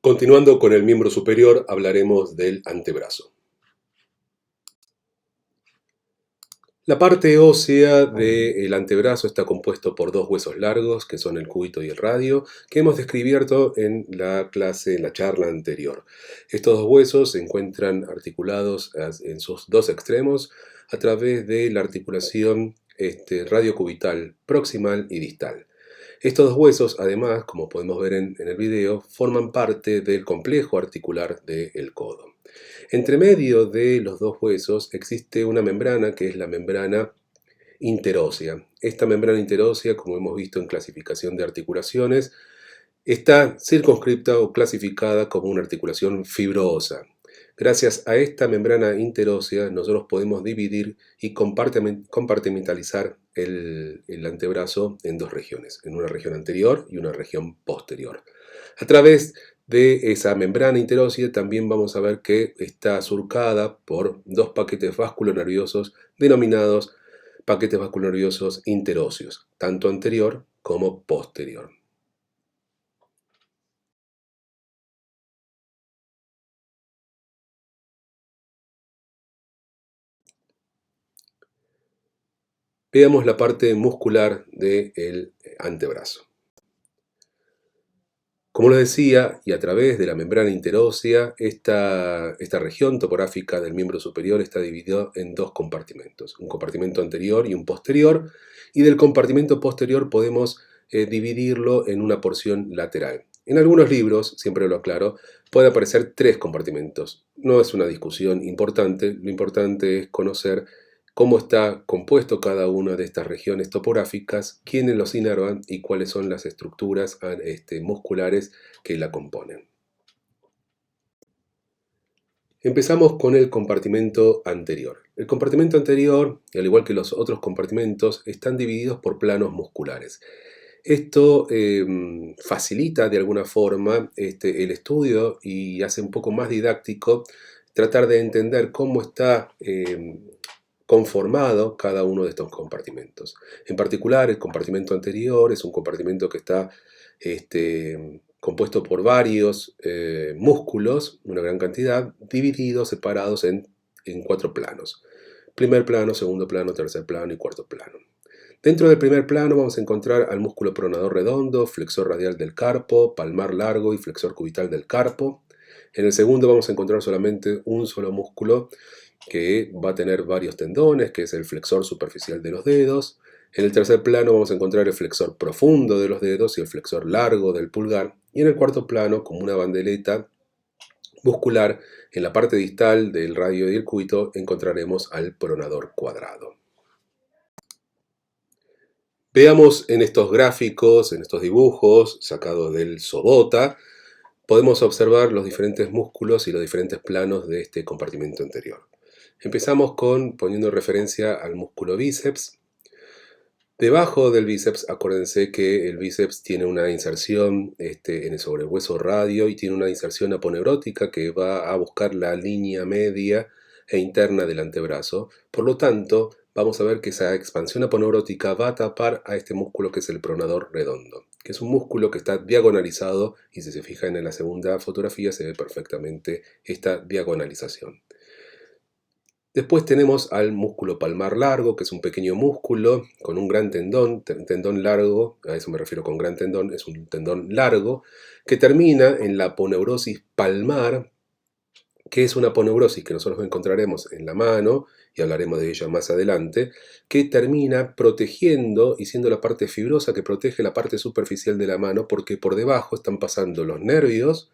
Continuando con el miembro superior, hablaremos del antebrazo. La parte ósea del antebrazo está compuesto por dos huesos largos, que son el cúbito y el radio, que hemos descubierto en la charla anterior. Estos dos huesos se encuentran articulados en sus dos extremos a través de la articulación radiocubital proximal y distal. Estos dos huesos, además, como podemos ver en el video, forman parte del complejo articular del codo. Entre medio de los dos huesos existe una membrana que es la membrana interósea. Esta membrana interósea, como hemos visto en clasificación de articulaciones, está circunscripta o clasificada como una articulación fibrosa. Gracias a esta membrana interósea nosotros podemos dividir y compartimentalizar el antebrazo en dos regiones, en una región anterior y una región posterior. A través de esa membrana interósea también vamos a ver que está surcada por dos paquetes vasculonerviosos denominados paquetes vasculonerviosos interóseos, tanto anterior como posterior. Veamos la parte muscular del antebrazo. Como lo decía, y a través de la membrana interósea, esta región topográfica del miembro superior está dividida en dos compartimentos, un compartimento anterior y un posterior, y del compartimento posterior podemos dividirlo en una porción lateral. En algunos libros, siempre lo aclaro, puede aparecer tres compartimentos. No es una discusión importante, lo importante es conocer cómo está compuesto cada una de estas regiones topográficas, quiénes los inervan y cuáles son las estructuras musculares que la componen. Empezamos con el compartimento anterior. El compartimento anterior, al igual que los otros compartimentos, están divididos por planos musculares. Esto facilita de alguna forma el estudio y hace un poco más didáctico tratar de entender cómo está conformado cada uno de estos compartimentos. En particular, el compartimento anterior es un compartimento que está compuesto por varios músculos, una gran cantidad, divididos, separados en cuatro planos. Primer plano, segundo plano, tercer plano y cuarto plano. Dentro del primer plano vamos a encontrar al músculo pronador redondo, flexor radial del carpo, palmar largo y flexor cubital del carpo. En el segundo vamos a encontrar solamente un solo músculo que va a tener varios tendones, que es el flexor superficial de los dedos. En el tercer plano vamos a encontrar el flexor profundo de los dedos y el flexor largo del pulgar. Y en el cuarto plano, como una bandeleta muscular, en la parte distal del radio y el cúbito encontraremos al pronador cuadrado. Veamos en estos gráficos, en estos dibujos sacados del Sobota, podemos observar los diferentes músculos y los diferentes planos de este compartimento anterior. Empezamos poniendo referencia al músculo bíceps. Debajo del bíceps, acuérdense que el bíceps tiene una inserción sobre el hueso radio y tiene una inserción aponeurótica que va a buscar la línea media e interna del antebrazo. Por lo tanto, vamos a ver que esa expansión aponeurótica va a tapar a este músculo que es el pronador redondo, que es un músculo que está diagonalizado y si se fijan en la segunda fotografía se ve perfectamente esta diagonalización. Después tenemos al músculo palmar largo, que es un pequeño músculo con un gran tendón largo, a eso me refiero con gran tendón, es un tendón largo, que termina en la aponeurosis palmar, que es una aponeurosis que nosotros encontraremos en la mano, y hablaremos de ella más adelante, que termina protegiendo y siendo la parte fibrosa que protege la parte superficial de la mano, porque por debajo están pasando los nervios,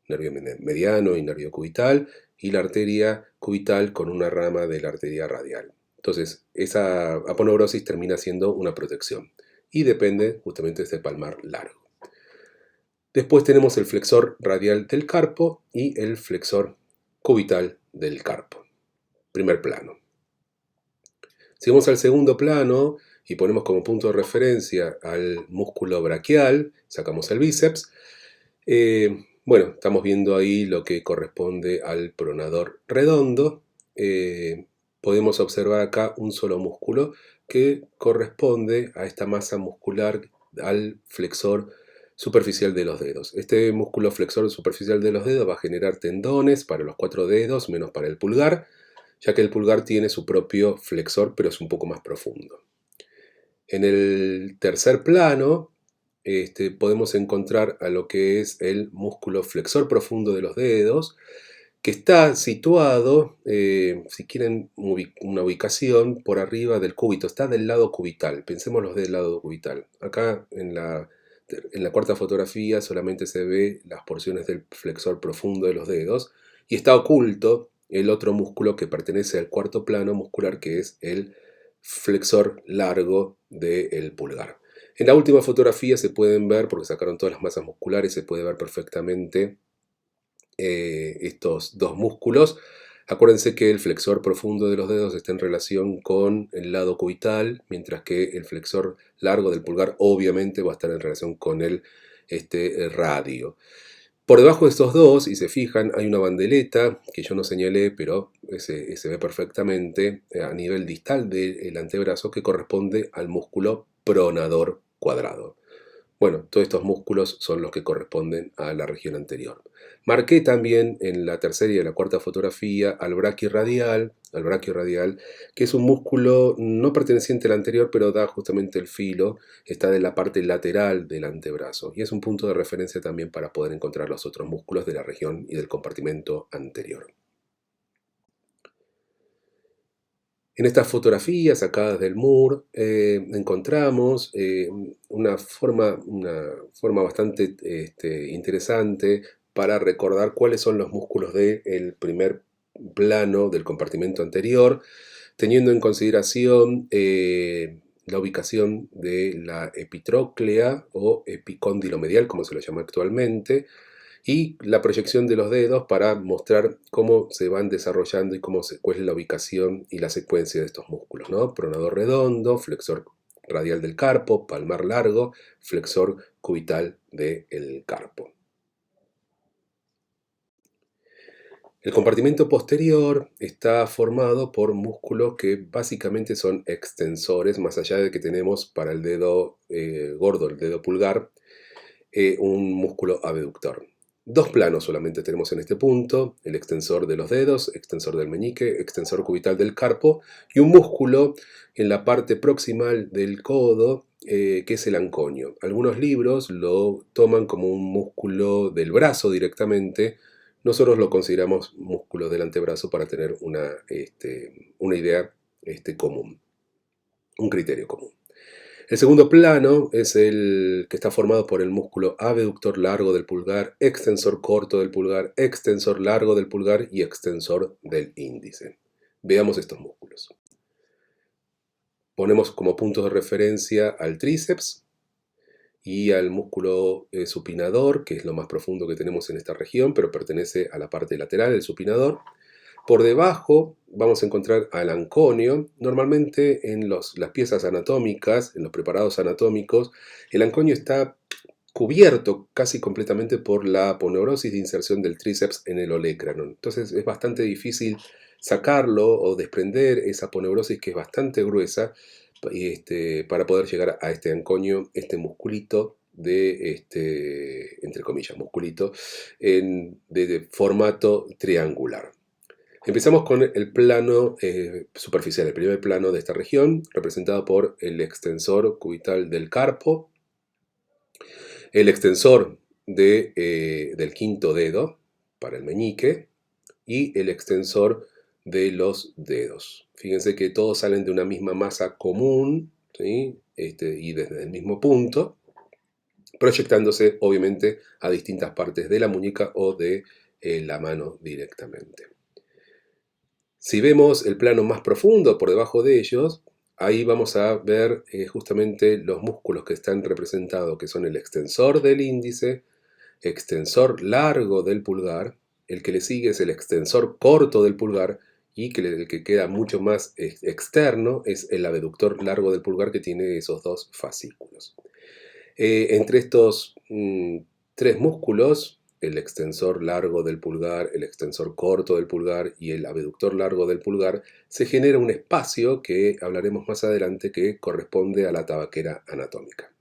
nervio mediano y nervio cubital, y la arteria cubital con una rama de la arteria radial. Entonces, esa aponeurosis termina siendo una protección y depende justamente de este palmar largo. Después tenemos el flexor radial del carpo y el flexor cubital del carpo. Primer plano. Si vamos al segundo plano y ponemos como punto de referencia al músculo braquial, sacamos el bíceps, bueno, estamos viendo ahí lo que corresponde al pronador redondo. Podemos observar acá un solo músculo que corresponde a esta masa muscular, al flexor superficial de los dedos. Este músculo flexor superficial de los dedos va a generar tendones para los 4 dedos, menos para el pulgar, ya que el pulgar tiene su propio flexor, pero es un poco más profundo. En el tercer plano podemos encontrar a lo que es el músculo flexor profundo de los dedos, que está situado, si quieren una ubicación, por arriba del cúbito, está del lado cubital. Pensémoslo del lado cubital. Acá en la cuarta fotografía solamente se ve las porciones del flexor profundo de los dedos y está oculto el otro músculo que pertenece al cuarto plano muscular, que es el flexor largo del pulgar. En la última fotografía se pueden ver, porque sacaron todas las masas musculares, se puede ver perfectamente estos dos músculos. Acuérdense que el flexor profundo de los dedos está en relación con el lado cubital, mientras que el flexor largo del pulgar obviamente va a estar en relación con el radio. Por debajo de estos dos, y se fijan, hay una bandeleta que yo no señalé, pero se ve perfectamente a nivel distal del antebrazo, que corresponde al músculo pronador cuadrado. Bueno, todos estos músculos son los que corresponden a la región anterior. Marqué también en la tercera y en la cuarta fotografía al braquiorradial, que es un músculo no perteneciente al anterior, pero da justamente el filo, está de la parte lateral del antebrazo, y es un punto de referencia también para poder encontrar los otros músculos de la región y del compartimento anterior. En estas fotografías sacadas del MUR encontramos una forma bastante interesante para recordar cuáles son los músculos del primer plano del compartimento anterior, teniendo en consideración la ubicación de la epitróclea o epicóndilo medial, como se lo llama actualmente, y la proyección de los dedos para mostrar cómo se van desarrollando y cuál es la ubicación y la secuencia de estos músculos, ¿no? Pronador redondo, flexor radial del carpo, palmar largo, flexor cubital del carpo. El compartimento posterior está formado por músculos que básicamente son extensores, más allá de que tenemos para el dedo gordo, el dedo pulgar, un músculo abductor. Dos planos solamente tenemos en este punto: el extensor de los dedos, extensor del meñique, extensor cubital del carpo, y un músculo en la parte proximal del codo, que es el anconio. Algunos libros lo toman como un músculo del brazo directamente. Nosotros lo consideramos músculo del antebrazo para tener una idea común, un criterio común. El segundo plano es el que está formado por el músculo abductor largo del pulgar, extensor corto del pulgar, extensor largo del pulgar y extensor del índice. Veamos estos músculos. Ponemos como puntos de referencia al tríceps y al músculo supinador, que es lo más profundo que tenemos en esta región, pero pertenece a la parte lateral del supinador. Por debajo vamos a encontrar al anconio. Normalmente en las piezas anatómicas, en los preparados anatómicos, el anconio está cubierto casi completamente por la aponeurosis de inserción del tríceps en el olecrano. Entonces es bastante difícil sacarlo o desprender esa aponeurosis, que es bastante gruesa, para poder llegar a este anconio, este musculito entre comillas, musculito, de formato triangular. Empezamos con el plano superficial, el primer plano de esta región, representado por el extensor cubital del carpo, el extensor del quinto dedo para el meñique y el extensor de los dedos. Fíjense que todos salen de una misma masa común, ¿sí? Y desde el mismo punto, proyectándose obviamente a distintas partes de la muñeca o de la mano directamente. Si vemos el plano más profundo por debajo de ellos, ahí vamos a ver justamente los músculos que están representados, que son el extensor del índice, extensor largo del pulgar, el que le sigue es el extensor corto del pulgar, y el que queda mucho más externo es el abductor largo del pulgar, que tiene esos dos fascículos. Entre estos tres músculos, el extensor largo del pulgar, el extensor corto del pulgar y el abductor largo del pulgar, se genera un espacio que hablaremos más adelante, que corresponde a la tabaquera anatómica.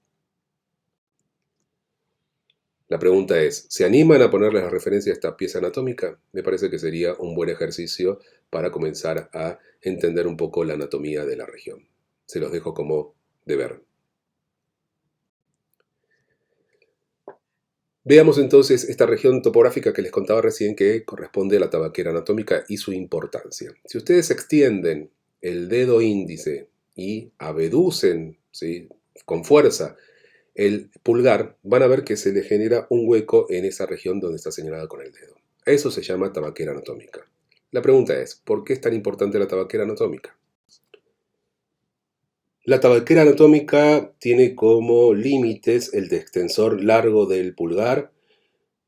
La pregunta es, ¿se animan a ponerles la referencia a esta pieza anatómica? Me parece que sería un buen ejercicio para comenzar a entender un poco la anatomía de la región. Se los dejo como deber. Veamos entonces esta región topográfica que les contaba recién que corresponde a la tabaquera anatómica y su importancia. Si ustedes extienden el dedo índice y abducen, ¿sí?, con fuerza el pulgar, van a ver que se le genera un hueco en esa región donde está señalada con el dedo. Eso se llama tabaquera anatómica. La pregunta es, ¿por qué es tan importante la tabaquera anatómica? La tabaquera anatómica tiene como límites el de extensor largo del pulgar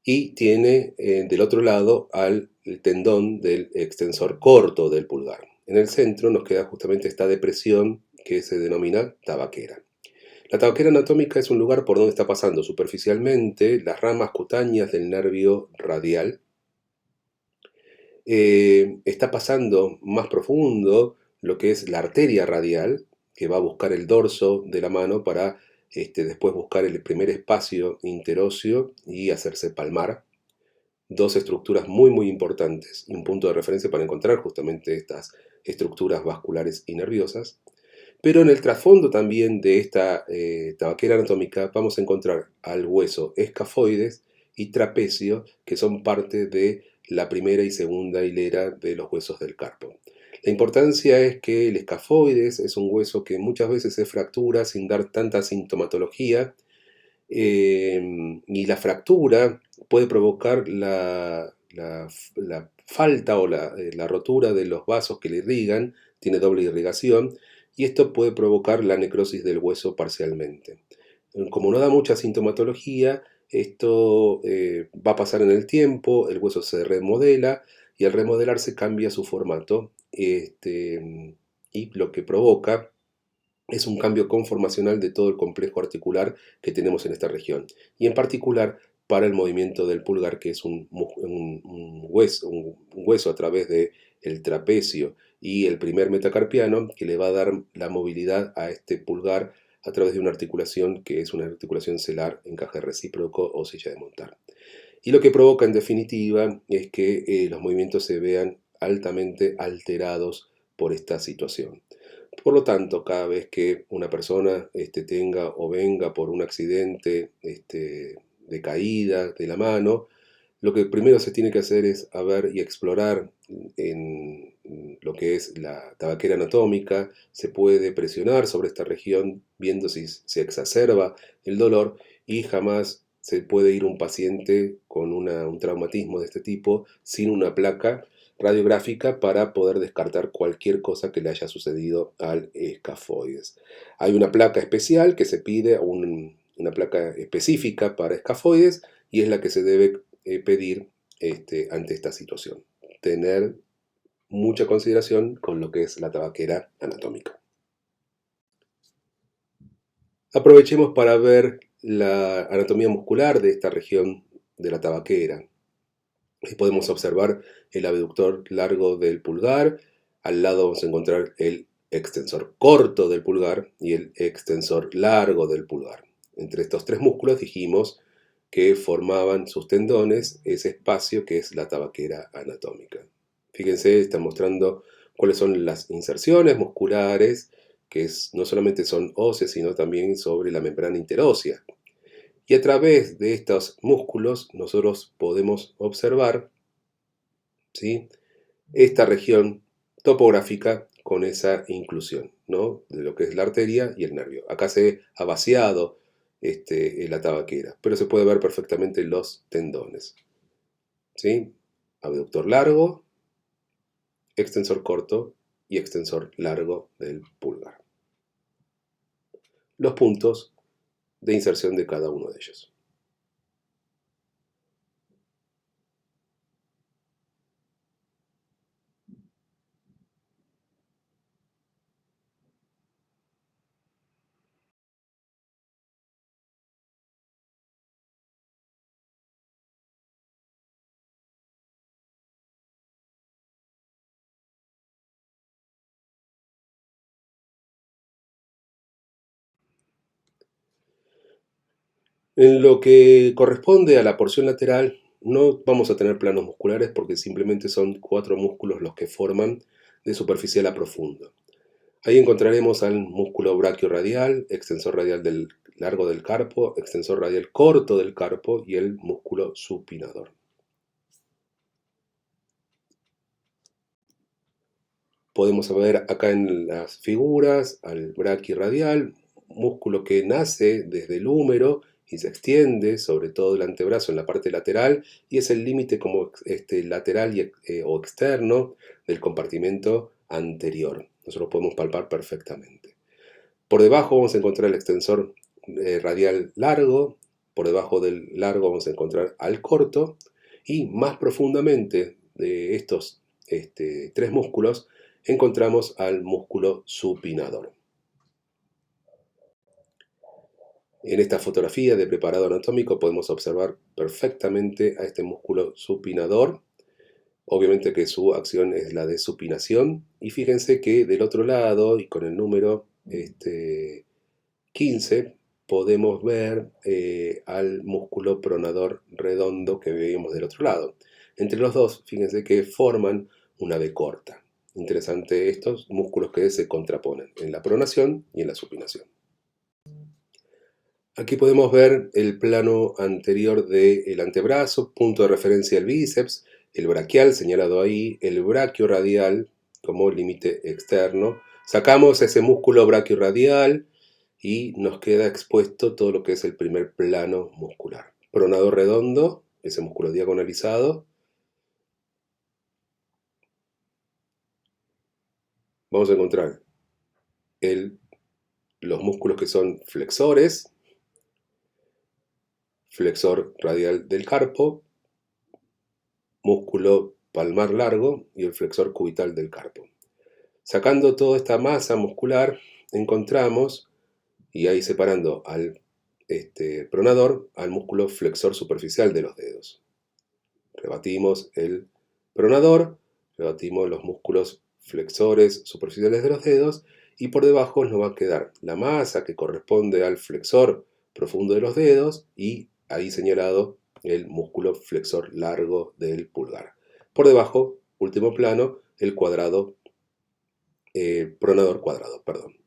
y tiene del otro lado al tendón del extensor corto del pulgar. En el centro nos queda justamente esta depresión que se denomina tabaquera. La tabaquera anatómica es un lugar por donde está pasando superficialmente las ramas cutáneas del nervio radial. Está pasando más profundo lo que es la arteria radial, que va a buscar el dorso de la mano para después buscar el primer espacio interóseo y hacerse palmar. Dos estructuras muy muy importantes y un punto de referencia para encontrar justamente estas estructuras vasculares y nerviosas. Pero en el trasfondo también de esta tabaquera anatómica vamos a encontrar al hueso escafoides y trapecio, que son parte de la primera y segunda hilera de los huesos del carpo. La importancia es que el escafoides es un hueso que muchas veces se fractura sin dar tanta sintomatología, y la fractura puede provocar la falta o la rotura de los vasos que le irrigan, tiene doble irrigación, y esto puede provocar la necrosis del hueso parcialmente. Como no da mucha sintomatología, esto va a pasar en el tiempo, el hueso se remodela y al remodelarse cambia su formato, y lo que provoca es un cambio conformacional de todo el complejo articular que tenemos en esta región, y en particular para el movimiento del pulgar, que es un hueso a través del trapecio y el primer metacarpiano, que le va a dar la movilidad a este pulgar a través de una articulación que es una articulación celar, encaje recíproco o silla de montar. Y lo que provoca en definitiva es que los movimientos se vean altamente alterados por esta situación. Por lo tanto, cada vez que una persona tenga o venga por un accidente de caída de la mano, lo que primero se tiene que hacer es a ver y explorar en lo que es la tabaquera anatómica. Se puede presionar sobre esta región viendo si se exacerba el dolor, y jamás se puede ir un paciente con un traumatismo de este tipo sin una placa radiográfica para poder descartar cualquier cosa que le haya sucedido al escafoides. Hay una placa especial que se pide, una placa específica para escafoides, y es la que se debe pedir ante esta situación. Tener mucha consideración con lo que es la tabaquera anatómica. Aprovechemos para ver la anatomía muscular de esta región de la tabaquera. Ahí podemos observar el abductor largo del pulgar. Al lado vamos a encontrar el extensor corto del pulgar y el extensor largo del pulgar. Entre estos tres músculos dijimos que formaban sus tendones ese espacio que es la tabaquera anatómica. Fíjense, está mostrando cuáles son las inserciones musculares, que no solamente son óseas, sino también sobre la membrana interósea. Y a través de estos músculos nosotros podemos observar, ¿sí?, esta región topográfica con esa inclusión, ¿no?, de lo que es la arteria y el nervio. Acá se ha vaciado la tabaquera, pero se puede ver perfectamente los tendones, ¿sí? Abductor largo, extensor corto y extensor largo del pulgar. Los puntos de inserción de cada uno de ellos. En lo que corresponde a la porción lateral, no vamos a tener planos musculares porque simplemente son 4 músculos los que forman de superficial a profundo. Ahí encontraremos al músculo brachioradial, extensor radial del largo del carpo, extensor radial corto del carpo y el músculo supinador. Podemos ver acá en las figuras al brachioradial, músculo que nace desde el húmero y se extiende sobre todo el antebrazo en la parte lateral y es el límite como lateral o externo del compartimento anterior. Nosotros podemos palpar perfectamente. Por debajo vamos a encontrar el extensor radial largo, por debajo del largo vamos a encontrar al corto y más profundamente de estos 3 músculos encontramos al músculo supinador. En esta fotografía de preparado anatómico podemos observar perfectamente a este músculo supinador. Obviamente que su acción es la de supinación y fíjense que del otro lado y con el número 15 podemos ver al músculo pronador redondo que vemos del otro lado. Entre los dos, fíjense que forman una B corta. Interesante estos músculos que se contraponen en la pronación y en la supinación. Aquí podemos ver el plano anterior del antebrazo, punto de referencia el bíceps, el braquial señalado ahí, el brachioradial como límite externo. Sacamos ese músculo brachioradial y nos queda expuesto todo lo que es el primer plano muscular. Pronador redondo, ese músculo diagonalizado. Vamos a encontrar los músculos que son flexores, flexor radial del carpo, músculo palmar largo y el flexor cubital del carpo. Sacando toda esta masa muscular, encontramos, y ahí separando al pronador, al músculo flexor superficial de los dedos. Rebatimos el pronador, rebatimos los músculos flexores superficiales de los dedos y por debajo nos va a quedar la masa que corresponde al flexor profundo de los dedos y ahí señalado el músculo flexor largo del pulgar. Por debajo, último plano, el cuadrado, pronador cuadrado, perdón.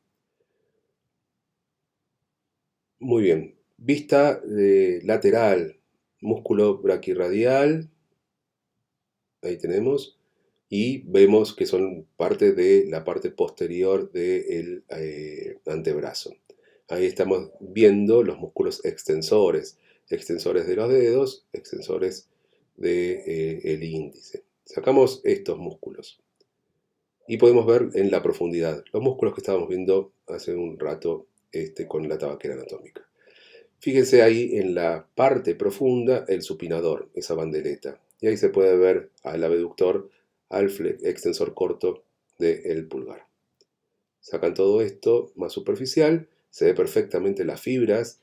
Muy bien, vista lateral, músculo braquirradial, ahí tenemos, y vemos que son parte de la parte posterior del antebrazo. Ahí estamos viendo los músculos extensores, extensores de los dedos, extensores del índice. Sacamos estos músculos y podemos ver en la profundidad los músculos que estábamos viendo hace un rato con la tabaquera anatómica. Fíjense ahí en la parte profunda el supinador, esa bandereta. Y ahí se puede ver al abductor, al extensor corto del pulgar. Sacan todo esto más superficial, se ve perfectamente las fibras.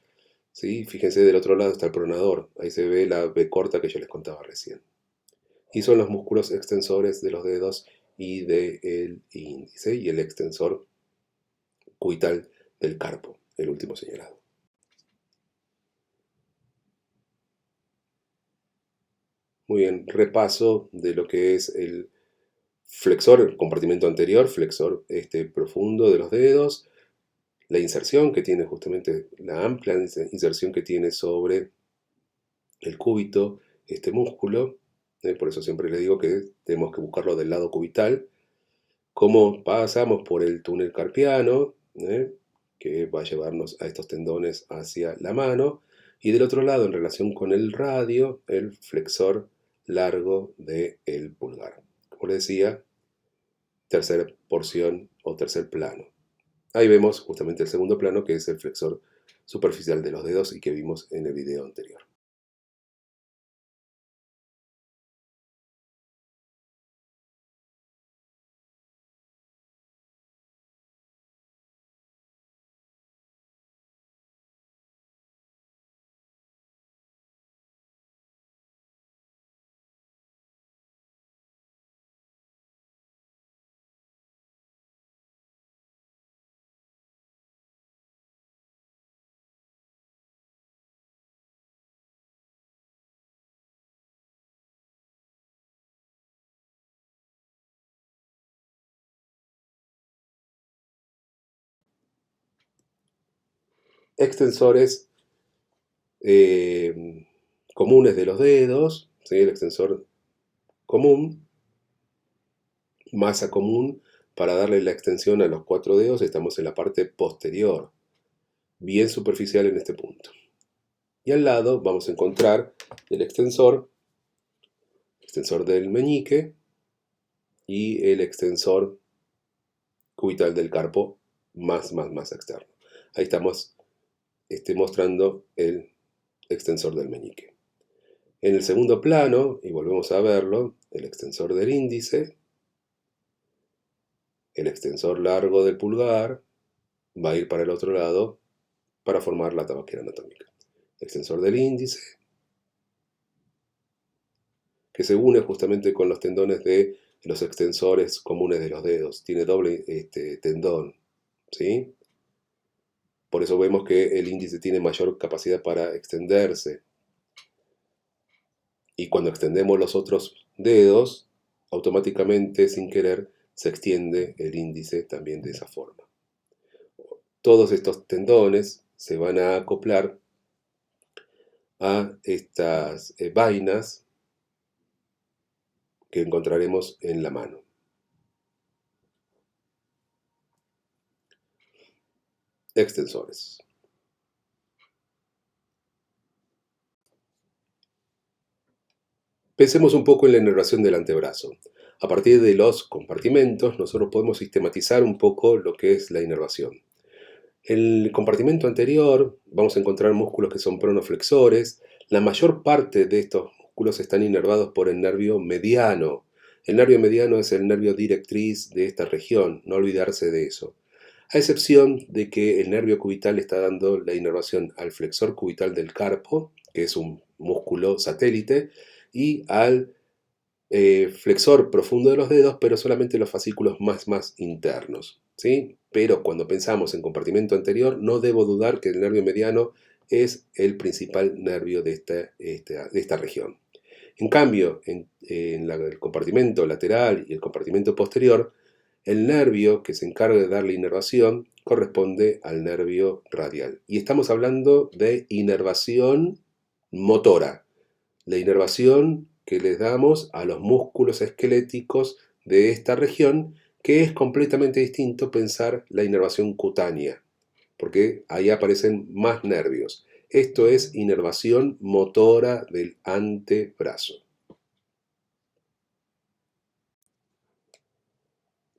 ¿Sí? Fíjense del otro lado está el pronador, ahí se ve la B corta que yo les contaba recién. Y son los músculos extensores de los dedos y del índice y el extensor cubital del carpo, el último señalado. Muy bien, repaso de lo que es el flexor, el compartimento anterior, flexor profundo de los dedos, la inserción que tiene justamente, la amplia inserción que tiene sobre el cúbito, este músculo, por eso siempre les digo que tenemos que buscarlo del lado cubital, cómo pasamos por el túnel carpiano, que va a llevarnos a estos tendones hacia la mano, y del otro lado, en relación con el radio, el flexor largo del pulgar. Como les decía, tercera porción o tercer plano. Ahí vemos justamente el segundo plano, que es el flexor superficial de los dedos y que vimos en el video anterior. extensores comunes de los dedos, ¿sí? El extensor común, masa común, para darle la extensión a los 4 dedos estamos en la parte posterior, bien superficial en este punto. Y al lado vamos a encontrar el extensor del meñique y el extensor cubital del carpo más externo. Ahí estamos mostrando el extensor del meñique. En el segundo plano, y volvemos a verlo, el extensor del índice, el extensor largo del pulgar, va a ir para el otro lado para formar la tabaquera anatómica. Extensor del índice, que se une justamente con los tendones de los extensores comunes de los dedos. Tiene doble tendón, ¿sí? Por eso vemos que el índice tiene mayor capacidad para extenderse. Y cuando extendemos los otros dedos, automáticamente, sin querer, se extiende el índice también de esa forma. Todos estos tendones se van a acoplar a estas vainas que encontraremos en la mano. Extensores. Pensemos un poco en la inervación del antebrazo. A partir de los compartimentos, nosotros podemos sistematizar un poco lo que es la inervación. En el compartimento anterior vamos a encontrar músculos que son pronoflexores. La mayor parte de estos músculos están inervados por el nervio mediano. El nervio mediano es el nervio directriz de esta región, no olvidarse de eso. A excepción de que el nervio cubital está dando la inervación al flexor cubital del carpo, que es un músculo satélite, y al flexor profundo de los dedos, pero solamente los fascículos más internos, ¿sí? Pero cuando pensamos en compartimento anterior, no debo dudar que el nervio mediano es el principal nervio de esta región. En cambio, en el compartimento lateral y el compartimento posterior, el nervio que se encarga de darle inervación corresponde al nervio radial. Y estamos hablando de inervación motora, la inervación que les damos a los músculos esqueléticos de esta región, que es completamente distinto pensar la inervación cutánea, porque ahí aparecen más nervios. Esto es inervación motora del antebrazo.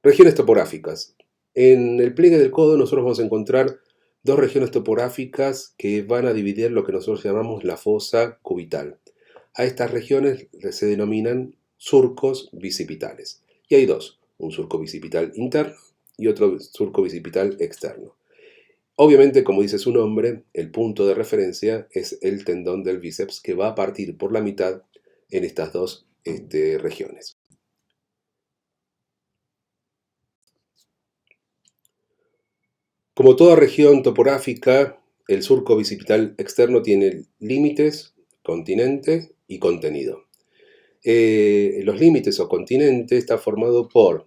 Regiones topográficas. En el pliegue del codo nosotros vamos a encontrar dos regiones topográficas que van a dividir lo que nosotros llamamos la fosa cubital. A estas regiones se denominan surcos bicipitales. Y hay dos, un surco bicipital interno y otro surco bicipital externo. Obviamente, como dice su nombre, el punto de referencia es el tendón del bíceps que va a partir por la mitad en estas dos regiones. Como toda región topográfica, el surco bicipital externo tiene límites, continente y contenido. Los límites o continente está formado por,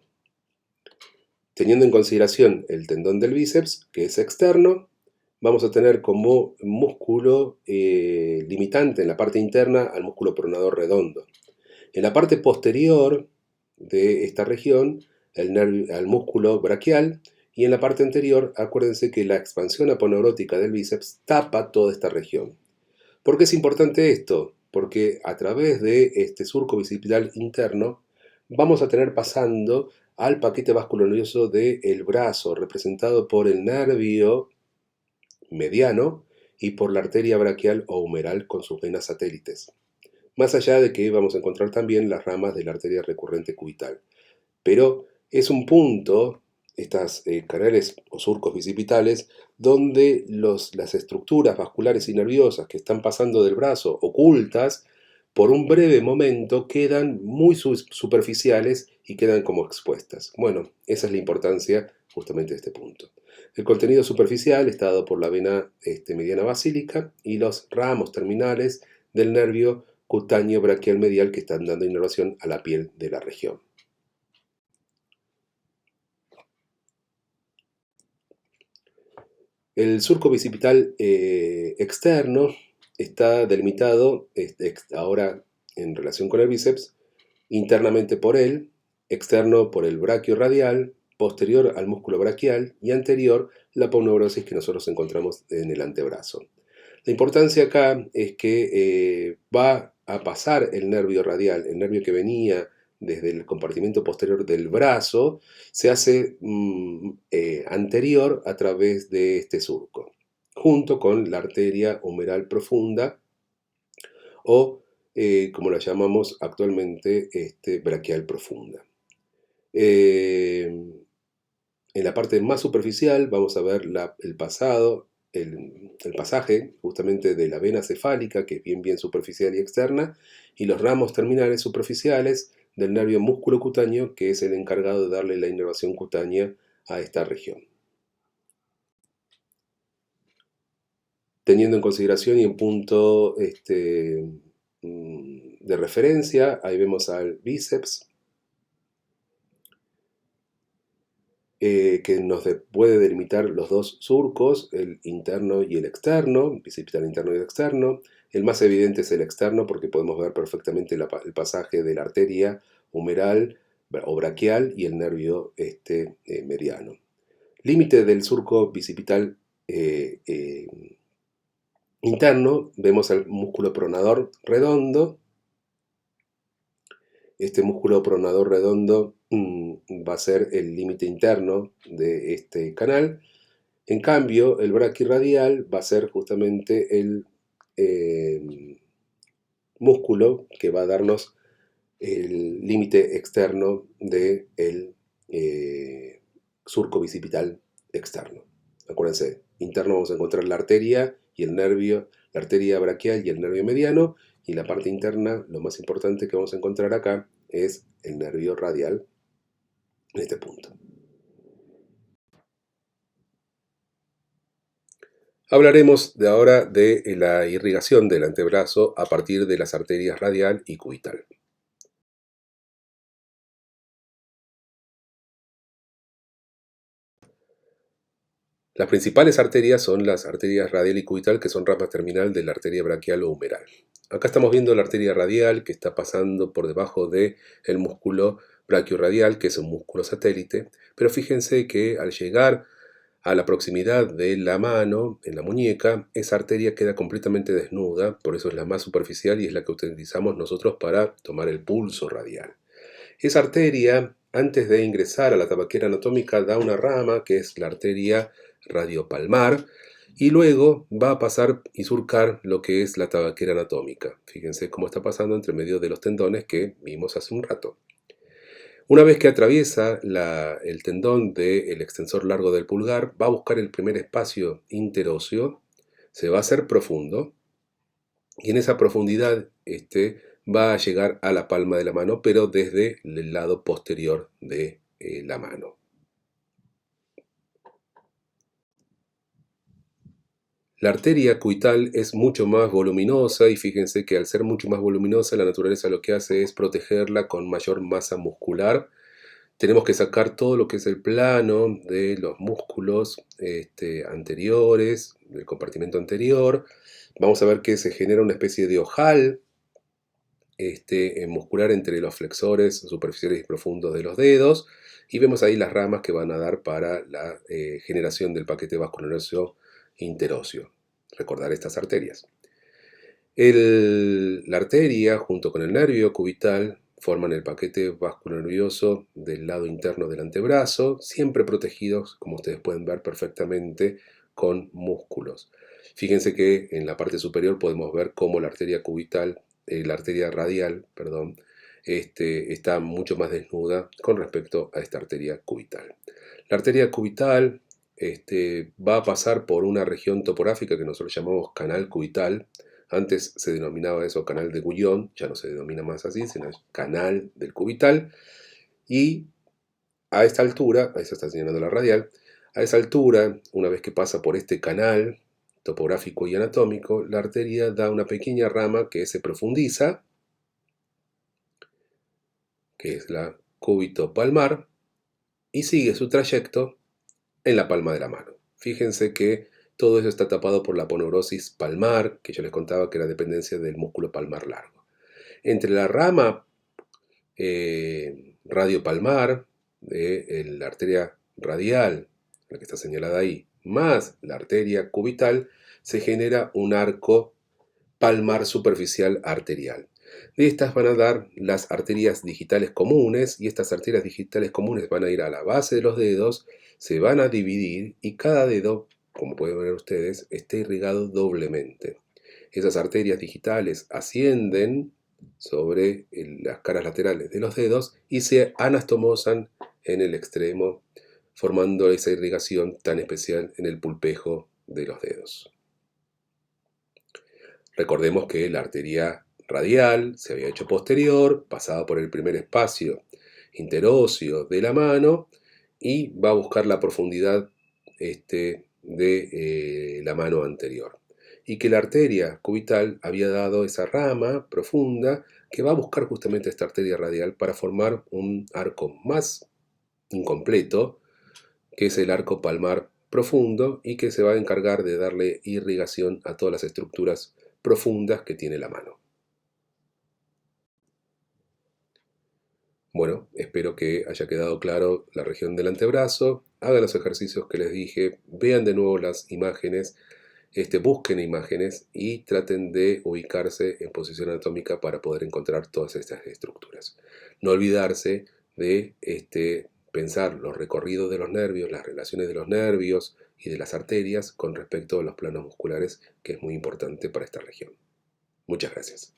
teniendo en consideración el tendón del bíceps, que es externo, vamos a tener como músculo limitante en la parte interna al músculo pronador redondo. En la parte posterior de esta región, al músculo braquial, y en la parte anterior, acuérdense que la expansión aponeurótica del bíceps tapa toda esta región. ¿Por qué es importante esto? Porque a través de este surco bicipital interno vamos a tener pasando al paquete vasculonodoso del brazo, representado por el nervio mediano y por la arteria braquial o humeral con sus venas satélites. Más allá de que vamos a encontrar también las ramas de la arteria recurrente cubital. Pero es un punto, estas canales o surcos bicipitales, donde las estructuras vasculares y nerviosas que están pasando del brazo ocultas, por un breve momento quedan muy superficiales y quedan como expuestas. Bueno, esa es la importancia justamente de este punto. El contenido superficial está dado por la vena mediana basílica y los ramos terminales del nervio cutáneo braquial medial que están dando inervación a la piel de la región. El surco bicipital externo está delimitado ahora en relación con el bíceps, internamente por él, externo por el braquio radial, posterior al músculo braquial y anterior la aponeurosis que nosotros encontramos en el antebrazo. La importancia acá es que va a pasar el nervio radial, el nervio que venía desde el compartimento posterior del brazo, se hace anterior a través de este surco, junto con la arteria humeral profunda o, como la llamamos actualmente, braquial profunda. En la parte más superficial vamos a ver el pasado, el pasaje justamente de la vena cefálica, que es bien superficial y externa, y los ramos terminales superficiales del nervio músculo cutáneo, que es el encargado de darle la inervación cutánea a esta región. Teniendo en consideración y en punto de referencia, ahí vemos al bíceps, que nos puede delimitar los dos surcos, el interno y el externo, bicipital interno y externo. El más evidente es el externo porque podemos ver perfectamente el pasaje de la arteria humeral o braquial y el nervio mediano. Límite del surco bicipital interno, vemos el músculo pronador redondo. Este músculo pronador redondo va a ser el límite interno de este canal. En cambio, el braquirradial va a ser justamente el músculo que va a darnos el límite externo del surco bicipital externo. Acuérdense, interno vamos a encontrar la arteria y el nervio, la arteria braquial y el nervio mediano, y la parte interna, lo más importante que vamos a encontrar acá es el nervio radial en este punto. Hablaremos de ahora de la irrigación del antebrazo a partir de las arterias radial y cubital. Las principales arterias son las arterias radial y cubital, que son ramas terminal de la arteria braquial o humeral. Acá estamos viendo la arteria radial que está pasando por debajo del músculo brachiorradial, que es un músculo satélite, pero fíjense que al llegar a la proximidad de la mano, en la muñeca, esa arteria queda completamente desnuda, por eso es la más superficial y es la que utilizamos nosotros para tomar el pulso radial. Esa arteria, antes de ingresar a la tabaquera anatómica, da una rama que es la arteria radiopalmar y luego va a pasar y surcar lo que es la tabaquera anatómica. Fíjense cómo está pasando entre medio de los tendones que vimos hace un rato. Una vez que atraviesa el tendón del extensor largo del pulgar, va a buscar el primer espacio interóseo, se va a hacer profundo y en esa profundidad va a llegar a la palma de la mano, pero desde el lado posterior de la mano. La arteria cubital es mucho más voluminosa y fíjense que al ser mucho más voluminosa, la naturaleza lo que hace es protegerla con mayor masa muscular. Tenemos que sacar todo lo que es el plano de los músculos anteriores, del compartimento anterior. Vamos a ver que se genera una especie de ojal muscular entre los flexores superficiales y profundos de los dedos, y vemos ahí las ramas que van a dar para la generación del paquete vascular-óseo interóseo. Recordar estas arterias. La arteria junto con el nervio cubital forman el paquete vasculonervioso del lado interno del antebrazo, siempre protegidos, como ustedes pueden ver perfectamente, con músculos. Fíjense que en la parte superior podemos ver cómo la arteria cubital, la arteria radial, perdón, está mucho más desnuda con respecto a esta arteria cubital. La arteria cubital va a pasar por una región topográfica que nosotros llamamos canal cubital. Antes se denominaba eso canal de Guyon, ya no se denomina más así, sino canal del cubital. Y a esta altura, ahí se está señalando la radial, a esa altura, una vez que pasa por este canal topográfico y anatómico, la arteria da una pequeña rama que se profundiza, que es la cúbito-palmar, y sigue su trayecto en la palma de la mano. Fíjense que Todo eso está tapado por la aponeurosis palmar, que yo les contaba que era dependencia del músculo palmar largo. Entre la rama radiopalmar de la arteria radial, la que está señalada ahí, más la arteria cubital, se genera un arco palmar superficial arterial. De estas van a dar las arterias digitales comunes, y estas arterias digitales comunes van a ir a la base de los dedos, se van a dividir y cada dedo, como pueden ver ustedes, está irrigado doblemente. Esas arterias digitales ascienden sobre las caras laterales de los dedos y se anastomosan en el extremo, formando esa irrigación tan especial en el pulpejo de los dedos. Recordemos que la arteria radial se había hecho posterior, pasaba por el primer espacio interóseo de la mano y va a buscar la profundidad de la mano anterior. Y que la arteria cubital había dado esa rama profunda que va a buscar justamente esta arteria radial para formar un arco más incompleto, que es el arco palmar profundo, y que se va a encargar de darle irrigación a todas las estructuras profundas que tiene la mano. Bueno, espero que haya quedado claro la región del antebrazo. Hagan los ejercicios que les dije, vean de nuevo las imágenes, busquen imágenes y traten de ubicarse en posición anatómica para poder encontrar todas estas estructuras. No olvidarse de pensar los recorridos de los nervios, las relaciones de los nervios y de las arterias con respecto a los planos musculares, que es muy importante para esta región. Muchas gracias.